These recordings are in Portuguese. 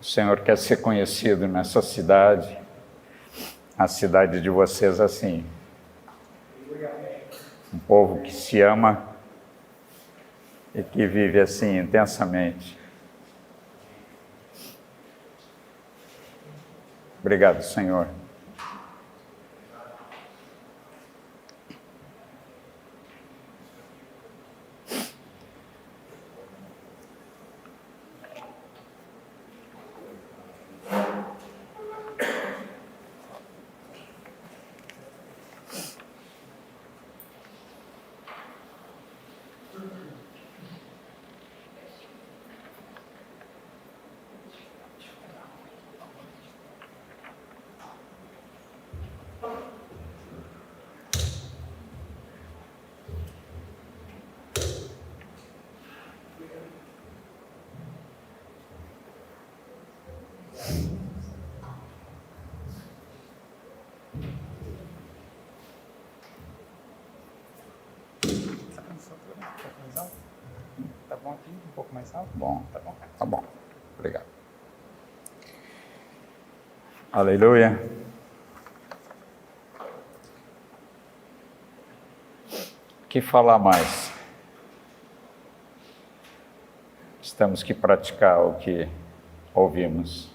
O Senhor quer ser conhecido nessa cidade, a cidade de vocês assim. Um povo que se ama e que vive assim intensamente. Obrigado, Senhor. Tá bom aqui? Um pouco mais alto? Bom, Tá bom? tá bom. Obrigado. Aleluia. O que falar mais? Temos que praticar o que ouvimos.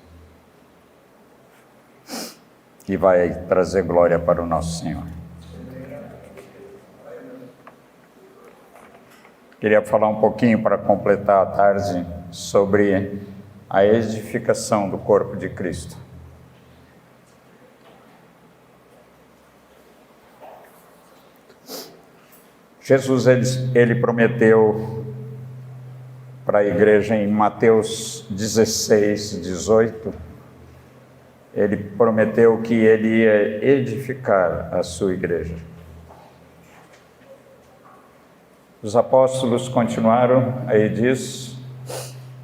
E vai trazer glória para o nosso Senhor. Queria falar um pouquinho para completar a tarde sobre a edificação do corpo de Cristo. Jesus, ele prometeu para a igreja em Mateus 16, 18, ele prometeu que ele ia edificar a sua igreja. Os apóstolos continuaram, aí diz: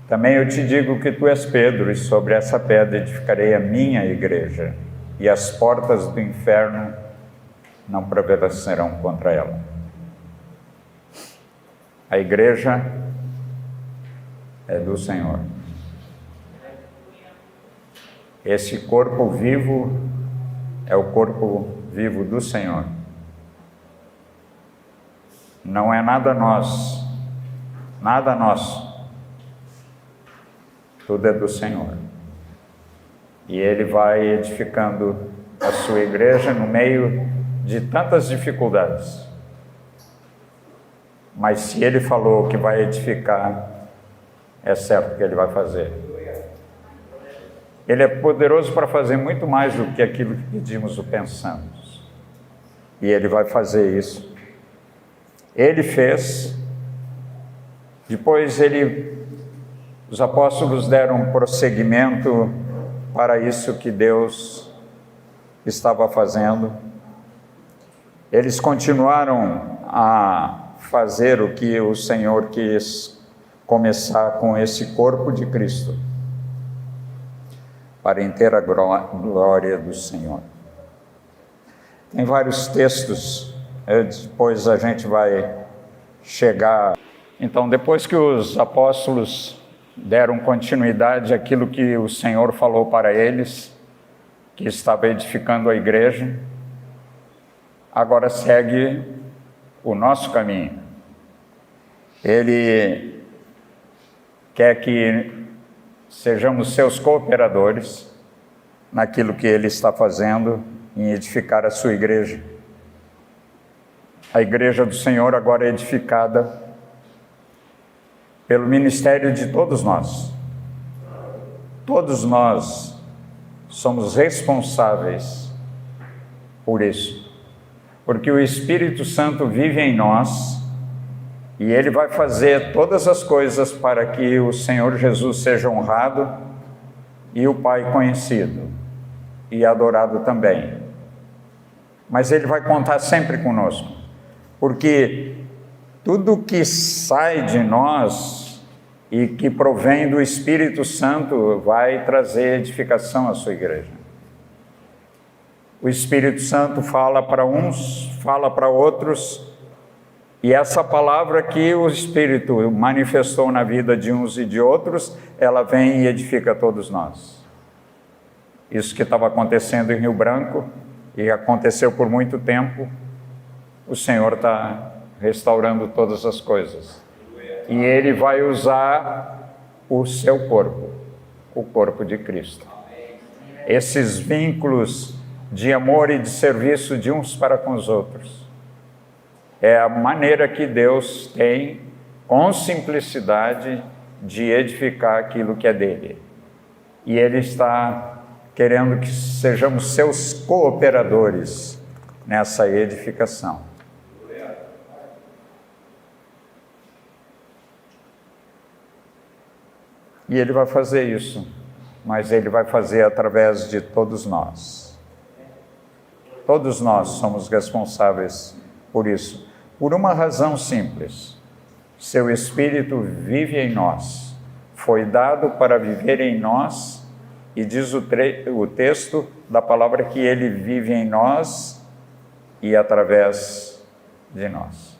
também eu te digo que tu és Pedro, e sobre essa pedra edificarei a minha igreja, e as portas do inferno não prevalecerão contra ela. A igreja é do Senhor. Esse corpo vivo é o corpo vivo do Senhor. Não é nada nosso, nada nosso. Tudo é do Senhor. E Ele vai edificando a sua igreja no meio de tantas dificuldades. Mas se Ele falou que vai edificar, é certo que Ele vai fazer. Ele é poderoso para fazer muito mais do que aquilo que pedimos ou pensamos. E Ele vai fazer isso. Ele fez. Depois os apóstolos deram prosseguimento para isso que Deus estava fazendo. Eles continuaram a fazer o que o Senhor quis começar com esse corpo de Cristo, para a inteira glória do Senhor. Tem vários textos, depois a gente vai chegar. Então, depois que os apóstolos deram continuidade àquilo que o Senhor falou para eles, que estava edificando a igreja, agora segue o nosso caminho. Ele quer que sejamos seus cooperadores naquilo que Ele está fazendo em edificar a sua igreja. A igreja do Senhor agora é edificada pelo ministério de todos nós. Todos nós somos responsáveis por isso, porque o Espírito Santo vive em nós e Ele vai fazer todas as coisas para que o Senhor Jesus seja honrado e o Pai conhecido e adorado também. Mas Ele vai contar sempre conosco, porque tudo que sai de nós e que provém do Espírito Santo vai trazer edificação à sua igreja. O Espírito Santo fala para uns, fala para outros, E essa palavra que o Espírito manifestou na vida de uns e de outros, ela vem e edifica todos nós. Isso que estava acontecendo em Rio Branco, e aconteceu por muito tempo, o Senhor está restaurando todas as coisas. E Ele vai usar o seu corpo, o corpo de Cristo. Esses vínculos de amor e de serviço de uns para com os outros. É a maneira que Deus tem, com simplicidade, de edificar aquilo que é dele. E Ele está querendo que sejamos seus cooperadores nessa edificação. E Ele vai fazer isso, mas Ele vai fazer através de todos nós. Todos nós somos responsáveis por isso, por uma razão simples. Seu Espírito vive em nós, foi dado para viver em nós, e diz o texto da palavra que Ele vive em nós e através de nós.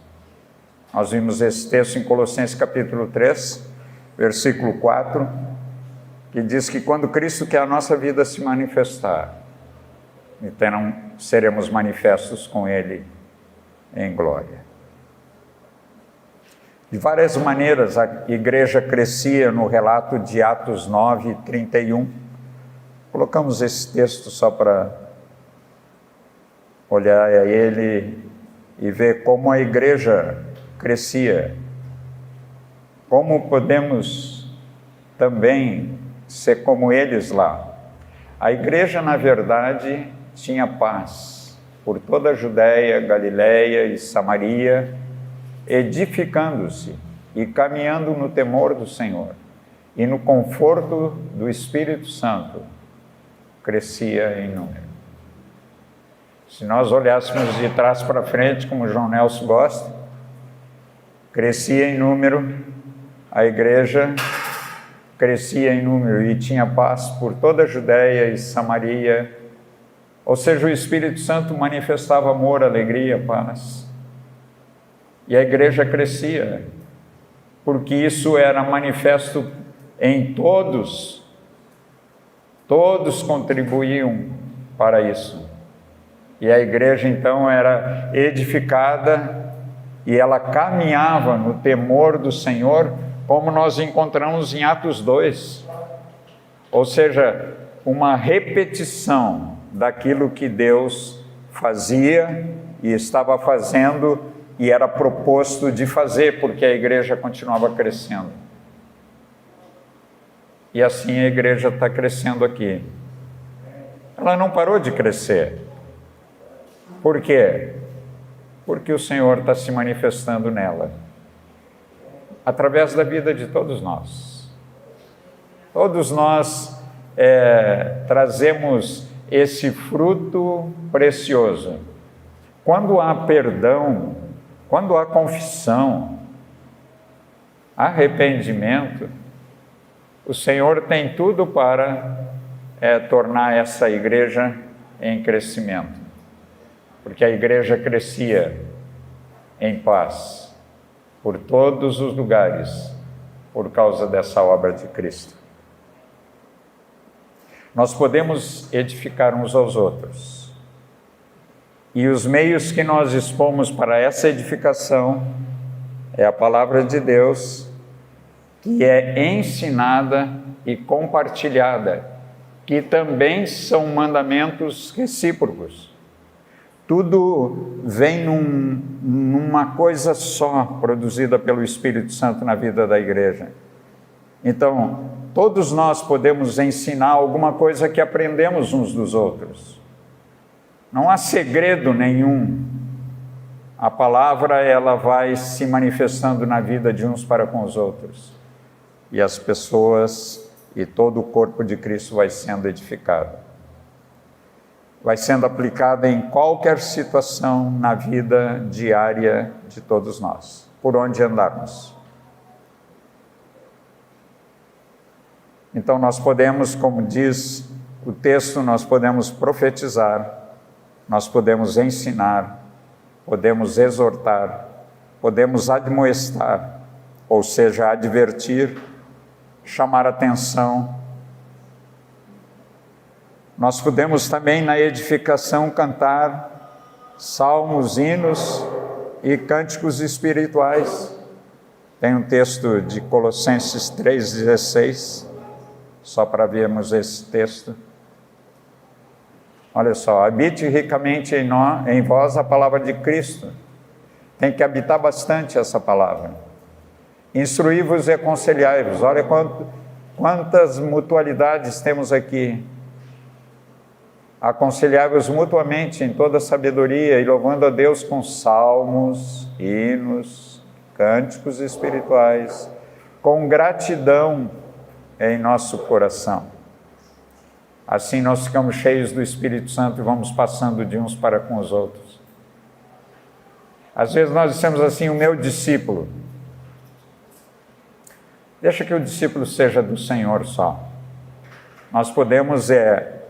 Nós vimos esse texto em Colossenses capítulo 3, versículo 4, que diz que quando Cristo, que é a nossa vida, se manifestar, então seremos manifestos com Ele em glória. De várias maneiras a igreja crescia no relato de Atos 9, 31. Colocamos esse texto só para olhar a ele e ver como a igreja crescia. Como podemos também ser como eles lá. A igreja, na verdade, tinha paz por toda a Judéia, Galiléia e Samaria, edificando-se e caminhando no temor do Senhor e no conforto do Espírito Santo, crescia em número. Se nós olhássemos de trás para frente, como João Nelson gosta, crescia em número, a igreja crescia em número e tinha paz por toda a Judéia e Samaria, ou seja, o Espírito Santo manifestava amor, alegria, paz. E a igreja crescia, porque isso era manifesto em todos. Todos contribuíam para isso. E a igreja então era edificada e ela caminhava no temor do Senhor, como nós encontramos em Atos 2. Ou seja, uma repetição daquilo que Deus fazia e estava fazendo e era proposto de fazer, porque a igreja continuava crescendo. E assim a igreja está crescendo aqui. Ela não parou de crescer. Por quê? Porque o Senhor está se manifestando nela, através da vida de todos nós. Todos nós trazemos esse fruto precioso. Quando há perdão, quando há confissão, arrependimento, o Senhor tem tudo para tornar essa igreja em crescimento. Porque a igreja crescia em paz por todos os lugares, por causa dessa obra de Cristo. Nós podemos edificar uns aos outros. E os meios que nós dispomos para essa edificação é a palavra de Deus, que é ensinada e compartilhada, que também são mandamentos recíprocos. Tudo vem numa coisa só, produzida pelo Espírito Santo na vida da igreja. Então, todos nós podemos ensinar alguma coisa que aprendemos uns dos outros. Não há segredo nenhum. A palavra, ela vai se manifestando na vida de uns para com os outros. E as pessoas e todo o corpo de Cristo vai sendo edificado. Vai sendo aplicada em qualquer situação na vida diária de todos nós, por onde andarmos. Então nós podemos, como diz o texto, nós podemos profetizar, nós podemos ensinar, podemos exortar, podemos admoestar, ou seja, advertir, chamar atenção. Nós podemos também, na edificação, cantar salmos, hinos e cânticos espirituais. Tem um texto de Colossenses 3,16, só para vermos esse texto. Olha só, habite ricamente em vós a palavra de Cristo. Tem que habitar bastante essa palavra. Instruí-vos e aconselhai-vos. Olha quantas mutualidades temos aqui. Aconselhai-vos mutuamente em toda sabedoria e louvando a Deus com salmos, hinos, cânticos espirituais, com gratidão em nosso coração. Assim nós ficamos cheios do Espírito Santo e vamos passando de uns para com os outros. Às vezes nós dizemos assim, o meu discípulo. Deixa que o discípulo seja do Senhor só. Nós podemos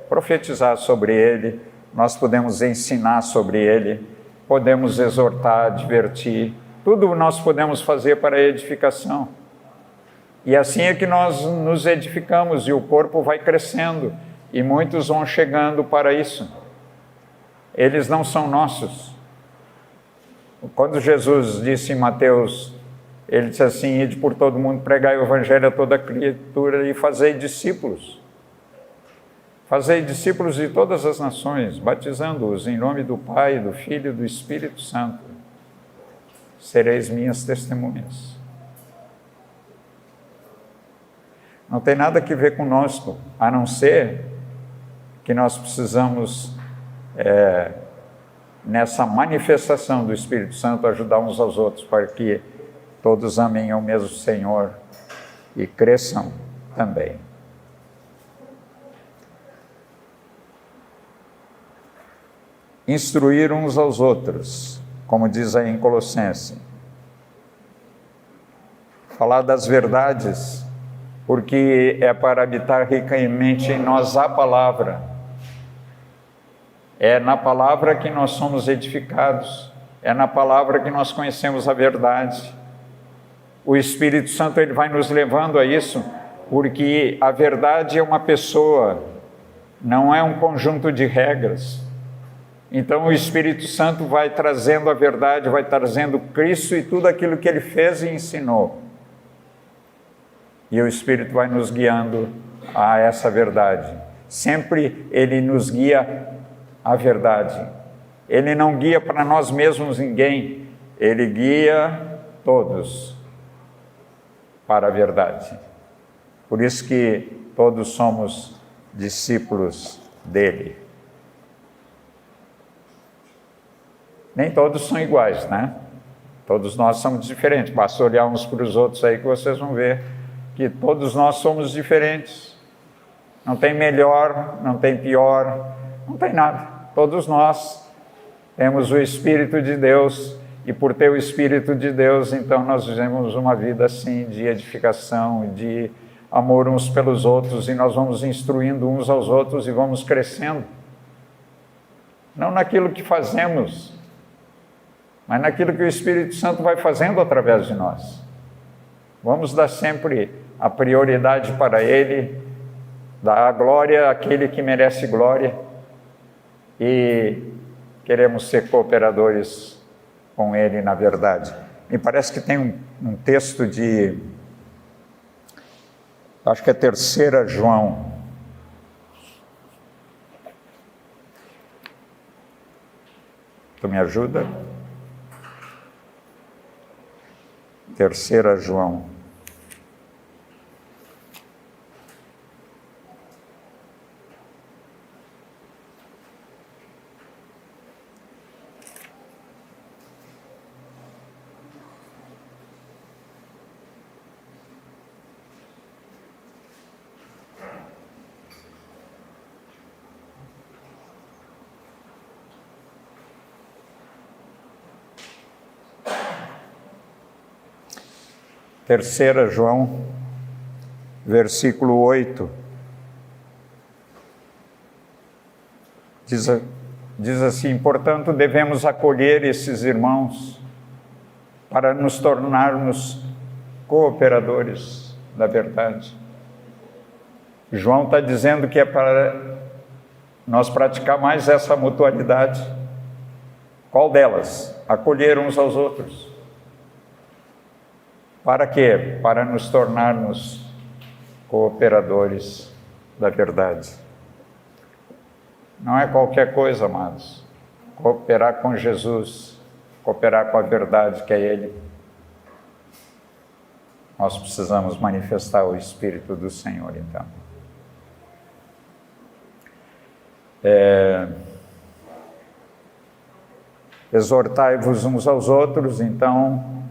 profetizar sobre ele, nós podemos ensinar sobre ele, podemos exortar, advertir, tudo nós podemos fazer para a edificação. E assim é que nós nos edificamos e o corpo vai crescendo e muitos vão chegando para isso. Eles não são nossos. Quando Jesus disse em Mateus, ele disse assim, ide por todo mundo, pregai o evangelho a toda criatura e fazei discípulos. Fazei discípulos de todas as nações, batizando-os em nome do Pai, do Filho e do Espírito Santo. Sereis minhas testemunhas. Não tem nada que ver conosco, a não ser que nós precisamos, nessa manifestação do Espírito Santo, ajudar uns aos outros para que todos amem ao mesmo Senhor e cresçam também. Instruir uns aos outros, como diz aí em Colossenses. Falar das verdades, porque é para habitar ricamente em nós a palavra. É na palavra que nós somos edificados, é na palavra que nós conhecemos a verdade. O Espírito Santo ele vai nos levando a isso, porque a verdade é uma pessoa, não é um conjunto de regras. Então o Espírito Santo vai trazendo a verdade, vai trazendo Cristo e tudo aquilo que Ele fez e ensinou. E o Espírito vai nos guiando a essa verdade. Sempre Ele nos guia à verdade. Ele não guia para nós mesmos ninguém, Ele guia todos para a verdade. Por isso que todos somos discípulos dEle. Nem todos são iguais, né? Todos nós somos diferentes. Basta olhar uns para os outros aí que vocês vão ver que todos nós somos diferentes. Não tem melhor, não tem pior, não tem nada. Todos nós temos o Espírito de Deus e por ter o Espírito de Deus, então nós vivemos uma vida assim de edificação, de amor uns pelos outros e nós vamos instruindo uns aos outros e vamos crescendo. Não naquilo que fazemos, mas naquilo que o Espírito Santo vai fazendo através de nós. Vamos dar sempre a prioridade para Ele, dar a glória àquele que merece glória e queremos ser cooperadores com Ele na verdade. Me parece que tem um texto de, acho que é 3 João. Tu me ajuda? 3 João. Terceira João, versículo 8, diz assim, portanto, devemos acolher esses irmãos, para nos tornarmos cooperadores da verdade. João está dizendo que é para nós praticar mais essa mutualidade. Qual delas? Acolher uns aos outros. Para quê? Para nos tornarmos cooperadores da verdade. Não é qualquer coisa, amados. Cooperar com Jesus, cooperar com a verdade que é Ele. Nós precisamos manifestar o Espírito do Senhor, então. Exortai-vos uns aos outros, então,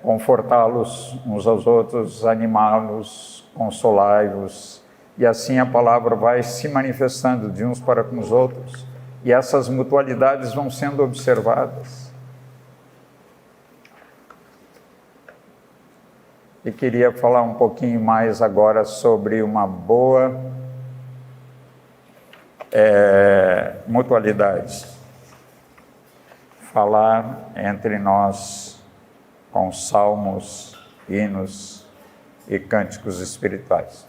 confortá-los uns aos outros, animá-los, consolai-vos, e assim a palavra vai se manifestando de uns para com os outros, e essas mutualidades vão sendo observadas. E queria falar um pouquinho mais agora sobre uma boa mutualidade. Falar entre nós com salmos, hinos e cânticos espirituais.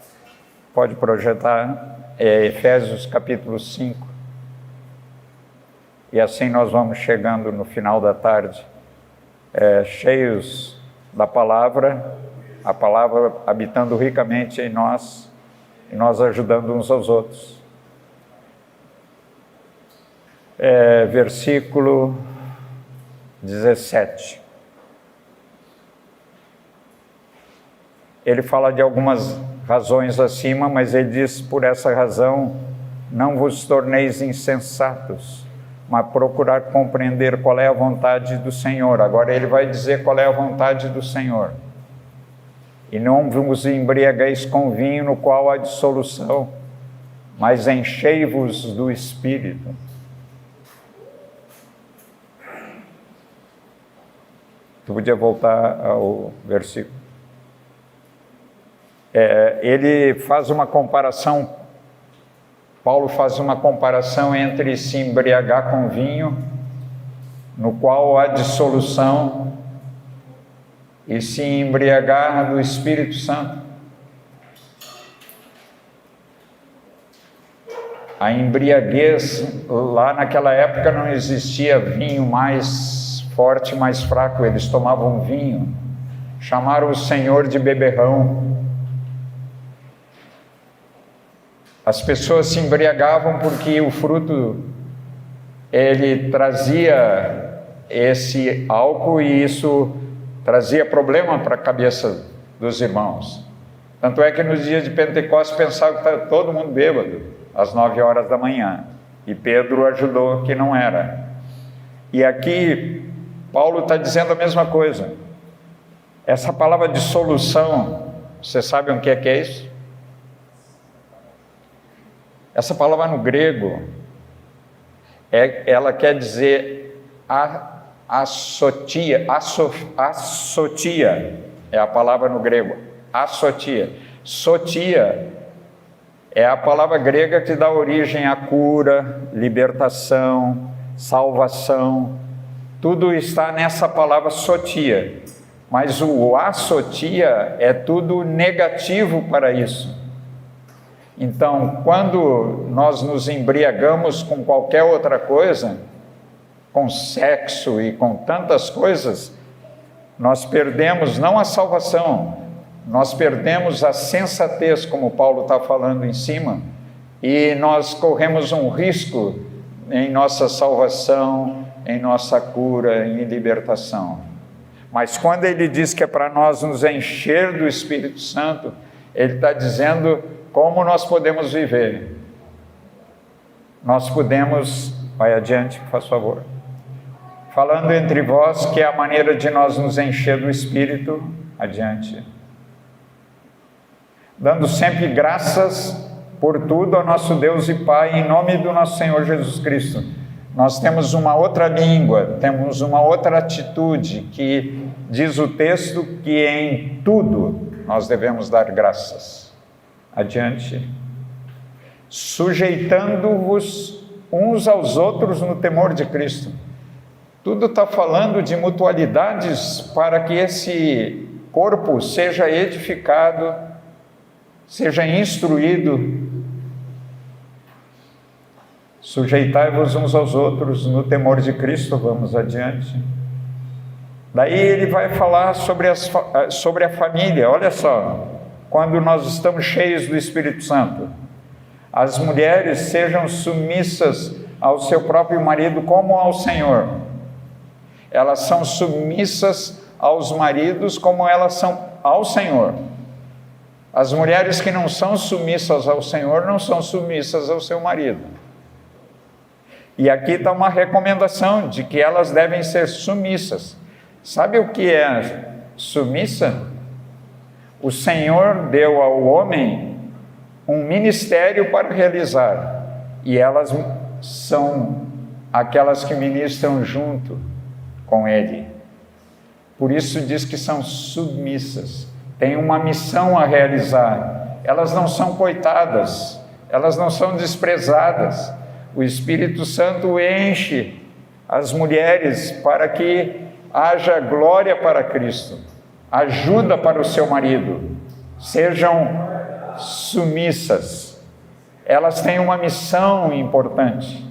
Pode projetar Efésios capítulo 5. E assim nós vamos chegando no final da tarde, cheios da palavra, a palavra habitando ricamente em nós, e nós ajudando uns aos outros. Versículo 17. Ele fala de algumas razões acima, mas ele diz: por essa razão não vos torneis insensatos, mas procurar compreender qual é a vontade do Senhor. Agora ele vai dizer qual é a vontade do Senhor. E não vos embriagueis com vinho, no qual há dissolução, mas enchei-vos do Espírito. Tu podia voltar ao versículo. Ele faz uma comparação, Paulo faz uma comparação entre se embriagar com vinho, no qual há dissolução, e se embriagar do Espírito Santo. A embriaguez, lá naquela época não existia vinho mais forte, mais fraco, eles tomavam vinho, chamaram o Senhor de beberrão. As pessoas se embriagavam porque o fruto, ele trazia esse álcool e isso trazia problema para a cabeça dos irmãos. Tanto é que nos dias de Pentecostes pensavam que estava todo mundo bêbado, às 9 horas da manhã, e Pedro ajudou que não era. E aqui Paulo está dizendo a mesma coisa. Essa palavra dissolução, vocês sabem o que é isso? Essa palavra no grego, ela quer dizer assotia, é a palavra no grego, assotia. Sotia é a palavra grega que dá origem à cura, libertação, salvação. Tudo está nessa palavra sotia, mas o assotia é tudo negativo para isso. Então, quando nós nos embriagamos com qualquer outra coisa, com sexo e com tantas coisas, nós perdemos não a salvação, nós perdemos a sensatez, como Paulo está falando em cima, e nós corremos um risco em nossa salvação, em nossa cura, em libertação. Mas quando ele diz que é para nós nos encher do Espírito Santo, ele está dizendo como nós podemos viver. Nós podemos, vai adiante, por favor. Falando entre vós, que é a maneira de nós nos encher do Espírito, adiante. Dando sempre graças por tudo ao nosso Deus e Pai, em nome do nosso Senhor Jesus Cristo. Nós temos uma outra língua, temos uma outra atitude, que diz o texto que em tudo nós devemos dar graças. Adiante. Sujeitando-vos uns aos outros no temor de Cristo. Tudo está falando de mutualidades para que esse corpo seja edificado, seja instruído. Sujeitai-vos uns aos outros no temor de Cristo. Vamos adiante. Daí ele vai falar sobre a família. Olha só, quando nós estamos cheios do Espírito Santo, as mulheres sejam submissas ao seu próprio marido como ao Senhor. Elas são submissas aos maridos como elas são ao Senhor. As mulheres que não são submissas ao Senhor não são submissas ao seu marido. E aqui está uma recomendação de que elas devem ser submissas. Sabe o que é submissa? O Senhor deu ao homem um ministério para realizar, e elas são aquelas que ministram junto com ele. Por isso diz que são submissas, têm uma missão a realizar. Elas não são coitadas, elas não são desprezadas. O Espírito Santo enche as mulheres para que haja glória para Cristo, ajuda para o seu marido. Sejam submissas. Elas têm uma missão importante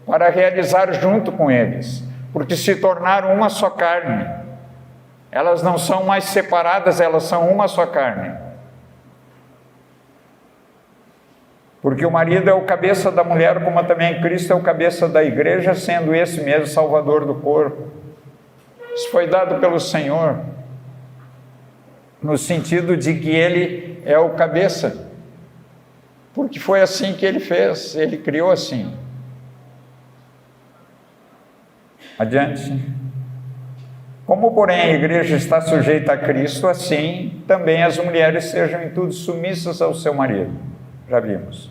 para realizar junto com eles, porque se tornaram uma só carne. Elas não são mais separadas, elas são uma só carne. Porque o marido é o cabeça da mulher, como também Cristo é o cabeça da igreja, sendo esse mesmo Salvador do corpo. Isso foi dado pelo Senhor, no sentido de que Ele é o cabeça, porque foi assim que Ele fez, Ele criou assim. Adiante. Como, porém, a igreja está sujeita a Cristo, assim também as mulheres sejam em tudo submissas ao seu marido. Já vimos.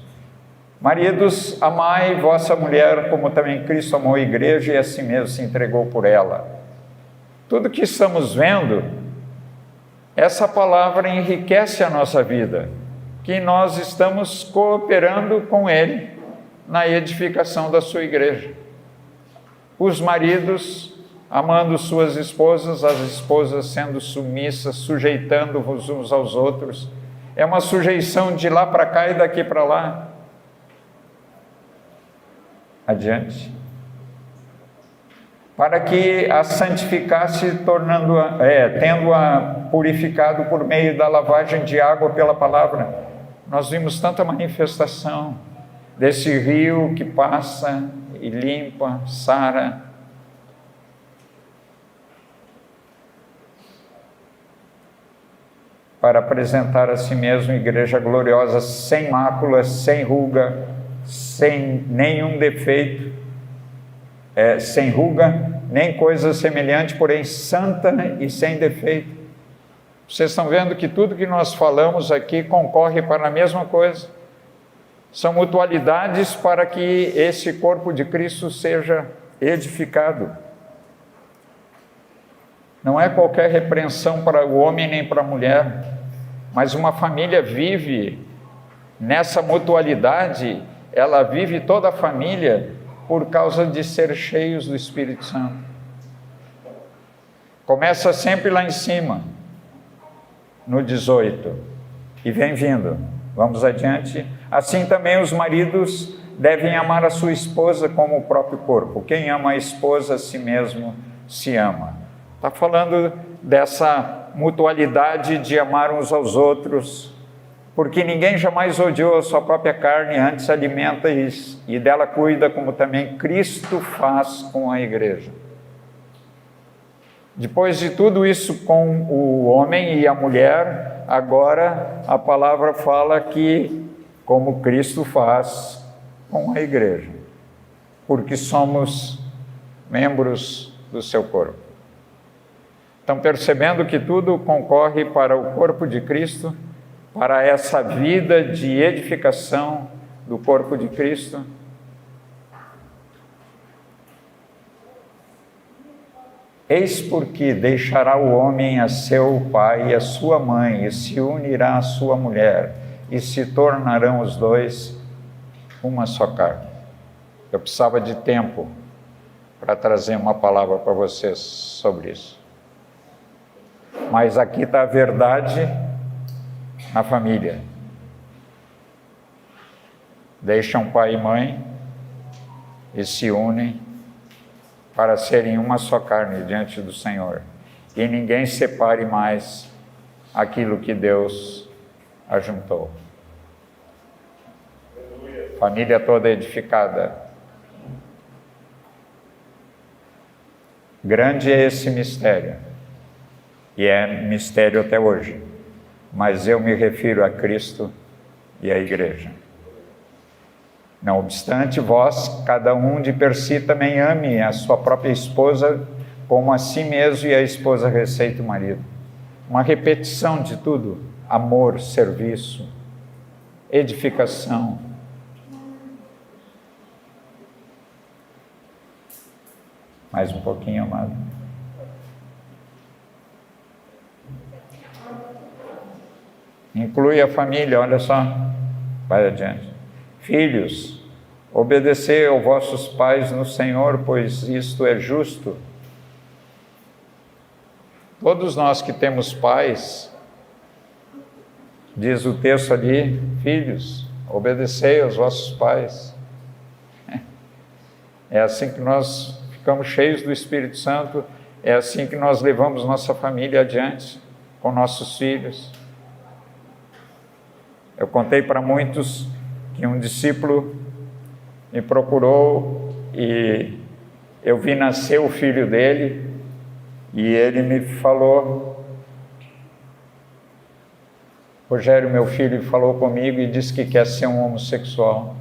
Maridos, amai vossa mulher, como também Cristo amou a igreja e assim mesmo se entregou por ela. Tudo que estamos vendo, essa palavra enriquece a nossa vida, que nós estamos cooperando com Ele na edificação da sua igreja. Os maridos amando suas esposas, as esposas sendo submissas, sujeitando-vos uns aos outros. É uma sujeição de lá para cá e daqui para lá. Adiante. Para que a santificasse, tendo-a purificado por meio da lavagem de água pela palavra. Nós vimos tanta manifestação desse rio que passa e limpa, sara. Para apresentar a si mesmo igreja gloriosa, sem mácula, sem ruga, sem nenhum defeito, sem ruga, nem coisa semelhante, porém santa e sem defeito. Vocês estão vendo que tudo que nós falamos aqui concorre para a mesma coisa. São mutualidades para que esse corpo de Cristo seja edificado. Não é qualquer repreensão para o homem nem para a mulher, mas uma família vive nessa mutualidade, ela vive toda a família por causa de ser cheios do Espírito Santo. Começa sempre lá em cima, no 18, e vem vindo. Vamos adiante. Assim também os maridos devem amar a sua esposa como o próprio corpo. Quem ama a esposa a si mesmo se ama. Está falando dessa mutualidade de amar uns aos outros, porque ninguém jamais odiou a sua própria carne, antes alimenta e dela cuida, como também Cristo faz com a igreja. Depois de tudo isso com o homem e a mulher, agora a palavra fala que como Cristo faz com a igreja, porque somos membros do seu corpo. Estão percebendo que tudo concorre para o corpo de Cristo, para essa vida de edificação do corpo de Cristo? Eis porque deixará o homem a seu pai e a sua mãe, e se unirá à sua mulher, e se tornarão os dois uma só carne. Eu precisava de tempo para trazer uma palavra para vocês sobre isso. Mas aqui está a verdade na família. Deixam pai e mãe e se unem para serem uma só carne diante do Senhor. E ninguém separe mais aquilo que Deus ajuntou. Família toda edificada. Grande é esse mistério. E é mistério até hoje. Mas eu me refiro a Cristo e à Igreja. Não obstante, vós, cada um de per si, também ame a sua própria esposa como a si mesmo, e a esposa receita o marido. Uma repetição de tudo: amor, serviço, edificação. Mais um pouquinho, amado. Inclui a família, olha só. Vai adiante. Filhos, obedecei aos vossos pais no Senhor, pois isto é justo. Todos nós que temos pais, diz o texto ali, filhos, obedecei aos vossos pais. É assim que nós ficamos cheios do Espírito Santo, é assim que nós levamos nossa família adiante, com nossos filhos. Eu contei para muitos que um discípulo me procurou e eu vi nascer o filho dele e ele me falou: Rogério, meu filho, falou comigo e disse que quer ser um homossexual.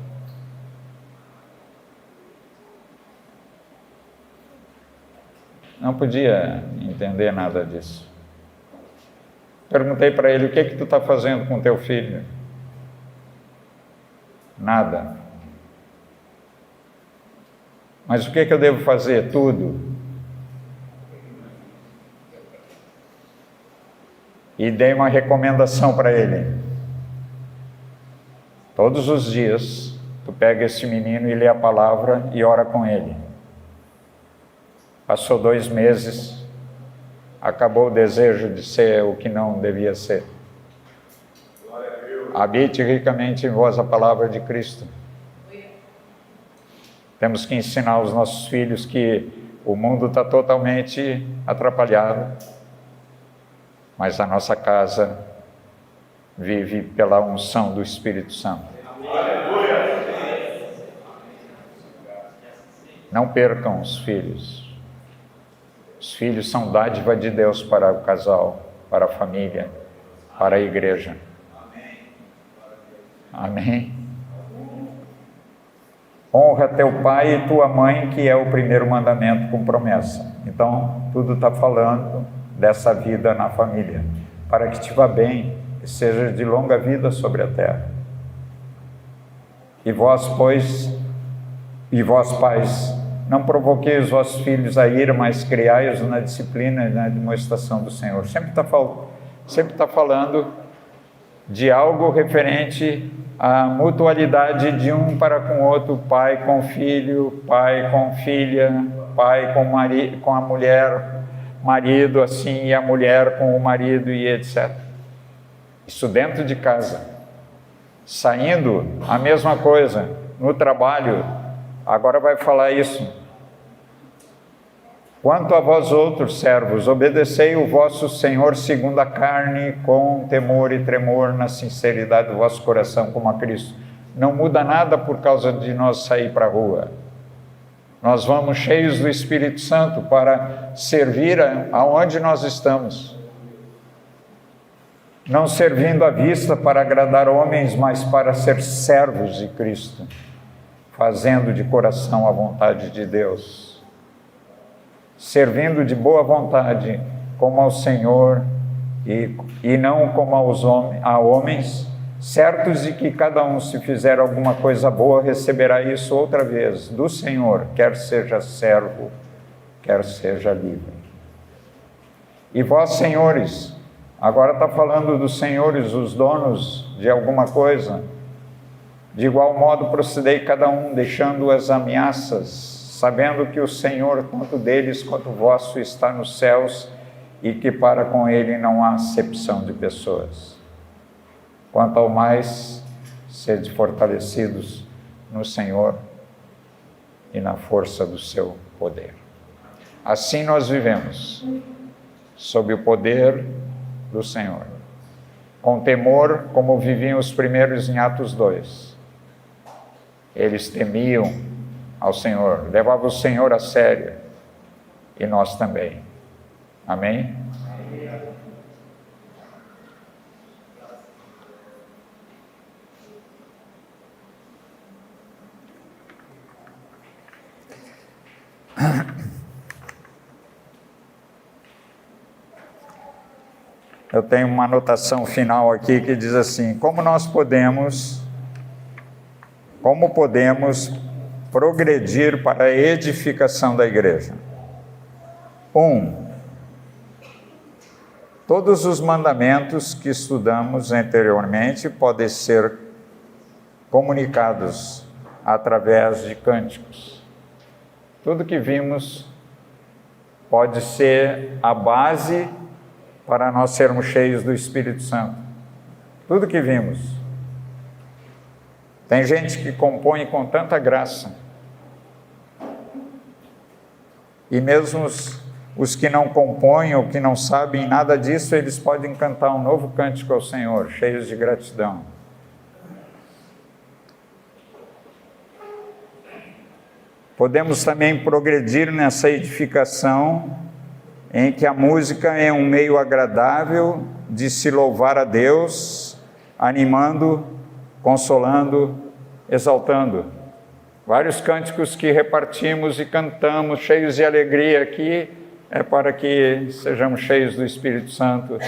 Não podia entender nada disso. Perguntei para ele: o que tu está fazendo com teu filho? Nada. Mas o que eu devo fazer? Tudo. E dei uma recomendação para ele. Todos os dias, tu pega esse menino e lê a palavra e ora com ele. Passou 2 meses, acabou o desejo de ser o que não devia ser. Habite ricamente em vós a palavra de Cristo. Temos que ensinar aos nossos filhos que o mundo está totalmente atrapalhado, mas a nossa casa vive pela unção do Espírito Santo. Não percam os filhos. Os filhos são dádiva de Deus para o casal, para a família, para a igreja. Amém? Honra teu pai e tua mãe, que é o primeiro mandamento com promessa. Então, tudo está falando dessa vida na família, para que te vá bem e seja de longa vida sobre a terra. E vós, pais, não provoquei os vossos filhos a ira, mas criai-os na disciplina e na demonstração do Senhor. Sempre está falando de algo referente à mutualidade de um para com o outro, pai com filho, pai com filha, pai com a mulher, marido assim, e a mulher com o marido, e etc. Isso dentro de casa. Saindo, a mesma coisa. No trabalho, agora vai falar isso. Quanto a vós outros servos, obedecei o vosso Senhor segundo a carne, com temor e tremor, na sinceridade do vosso coração, como a Cristo. Não muda nada por causa de nós sair para a rua. Nós vamos cheios do Espírito Santo para servir aonde nós estamos. Não servindo à vista para agradar homens, mas para ser servos de Cristo, fazendo de coração a vontade de Deus. Servindo de boa vontade, como ao Senhor e não como a homens, certos de que cada um, se fizer alguma coisa boa, receberá isso outra vez do Senhor, quer seja servo, quer seja livre. E vós, senhores, agora está falando dos senhores, os donos de alguma coisa, de igual modo procedei cada um, deixando as ameaças, sabendo que o Senhor, tanto deles quanto vosso, está nos céus e que para com ele não há acepção de pessoas. Quanto ao mais, sede fortalecidos no Senhor e na força do seu poder. Assim nós vivemos, sob o poder do Senhor, com temor, como viviam os primeiros em Atos 2. Eles temiam ao Senhor, levavam o Senhor a sério, e nós também. Amém? Eu tenho uma anotação final aqui que diz assim: como podemos progredir para a edificação da igreja? 1. Todos os mandamentos que estudamos anteriormente podem ser comunicados através de cânticos. Tudo que vimos pode ser a base para nós sermos cheios do Espírito Santo. Tudo que vimos. Tem gente que compõe com tanta graça. E mesmo os que não compõem ou que não sabem nada disso, eles podem cantar um novo cântico ao Senhor, cheios de gratidão. Podemos também progredir nessa edificação em que a música é um meio agradável de se louvar a Deus, animando, consolando, exaltando. Vários cânticos que repartimos e cantamos, cheios de alegria aqui, é para que sejamos cheios do Espírito Santo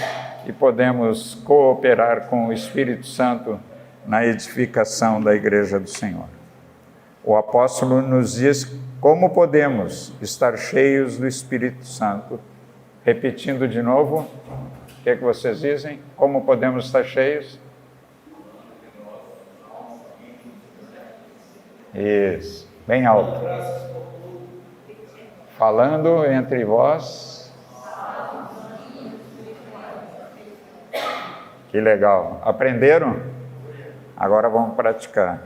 e podemos cooperar com o Espírito Santo na edificação da Igreja do Senhor. O apóstolo nos diz como podemos estar cheios do Espírito Santo. Repetindo de novo, o que é que vocês dizem? Como podemos estar cheios? Isso, bem alto. Falando entre vós. Que legal. Aprenderam? Agora vamos praticar.